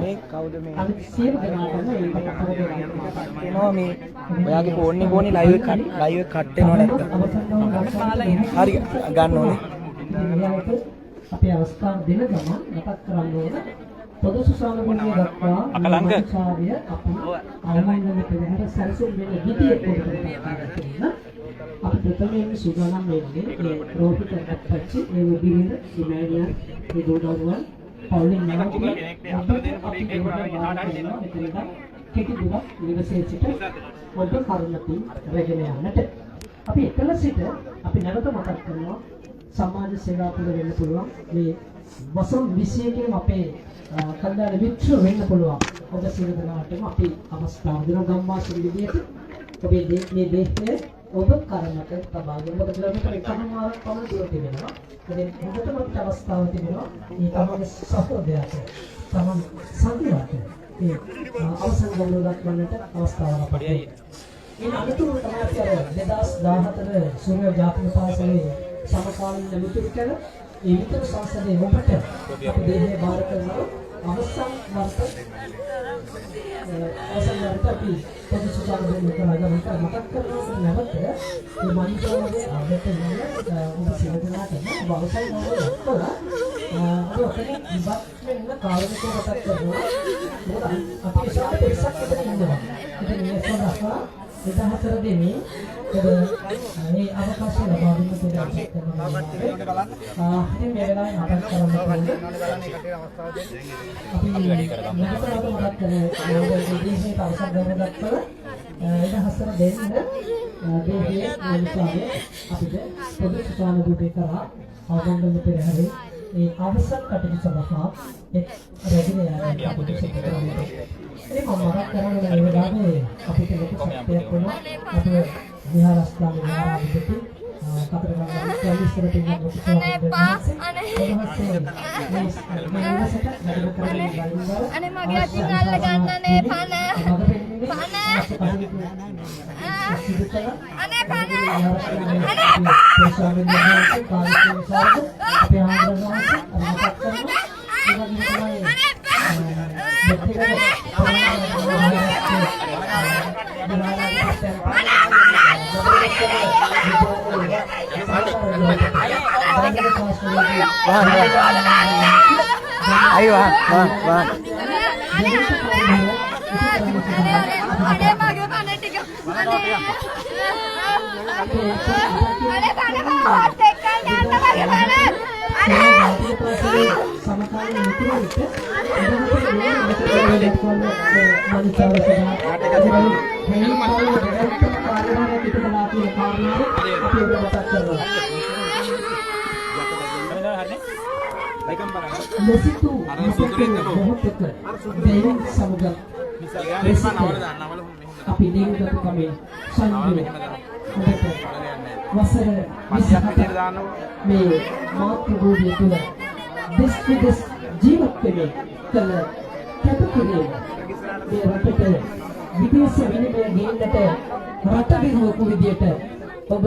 මේ කවුද මේ අනිත් සියලු දෙනාටම ඒකට කරගෙන එනවා මේ ඔයාගේ ෆෝන් එකේ ලයිව් එක කට් වෙනව නැත්තම් හරි ගන්න ඕනේ අපේ අවස්ථාව දෙන ගමන් මතක් කරන්න ඕන පොදු සුසානගුණිය දක්වා අකලංග ආචාර්ය අපි ආමන්ත්‍රණය පෙරහැර සැලසුම් වෙන විදිය පොතකට අපි ප්‍රථමයෙන් සූදානම් වෙන්නේ මේ රෝහිත අපච්චි ඒ විදිහට ඉමෑනියන් මේ දෝඩරුවන් පවුලින් නැවතුනේ කෙටි දුරක් නිවසේ සිට පොඩ කරුණපි රැගෙන යන්නට අපි එකල සිට අපි නැවත මතක් කරනවා සමාජ සේවා පුර වෙන්න පුළුවන් මේ වසම් 21කින් අපේ කන්දාර විත්‍ර වෙන්න පුළුවන් ඔබ සියලු දෙනාටම අපි අවස්ථාව දෙන ගම්වාසී විදියට ඔබේ මේ දේශයේ ඔබ කරනට තබාගෙන ඔබ කිලෝමීටර් 1කමාරක් පමණ දුර තිබෙනවා ඉතින් ඔබටම අවස්ථාව තිබෙනවා මේ තමගේ සහෝදරයාට තමන් සංගීතයට මේ අවසන් ගෞරව දක්වන්නට අවස්ථාව ලබනවා මේ අනුතුරු තමයි අපි 2014 සූර්ය ජාතික පාසලේ සමකාලීන මිතුරු කර ඒ විතර සංසදයේ ඔබට අපි දෙන්නේ බාර කරනවා අවසන් වර්ෂ අපි පොදු සුසානගුණිය කරගෙන මතක් කරනවා නැවත මේ මනිකෝගේ අදට යන ඔබ සියලු දෙනාටම අවසන් කරනවා අපේ ඉවත් වෙන කාර්යකව මතක් කරනවා අපි ඉස්සරහ පෙරසක් එතන ඉන්නවා ඉතින් මේ සඳහා 14 දිනේ මේ අවකාශය ලබා දෙන්න කියලා ඉතින් මේ වෙලාවේ මතක් කරන්න ඕනේ අපි මතක් කරන්නේ මේ අවසන් කරගත්තා 14 දෙන්න දෙවියන් අනුසාරයෙන් අපිට පොදු සුසානගුණිය කරා ආගමන පෙරහැරේ මේ අවසන් කටයුතු සඳහා එක් රැගෙන යාමට අපිට සිදු කරනවා. ඒ මම කරන්නේ මේ වෙලාවේ අපිට ලොකු සත්‍යයක් වෙනවා. අපේ විහාරස්ථානයේ විහාරාධිපති කතරගම විශ්වවිද්‍යාලයේ තියෙන ලොකු අනේ මගේ අතින් අල්ල ගන්නනේ පන අනේ පන ayo wah අනේ මගේ පන ටික අනේ පන මාත් එක්ක යන්න මගේ පන අනේ සමකාලීන මිතුරුන්ට අපි දීර්ඝ කමේ සංයුක්ත වසර 27 මේ මාතෘ භූමිය තුළ දෙස් ජීවත් වෙමින් කළ කැපකිරීම මේ රටට විදේශ විනිමය ගේන්නට රට විරුවකු විදියට ඔබ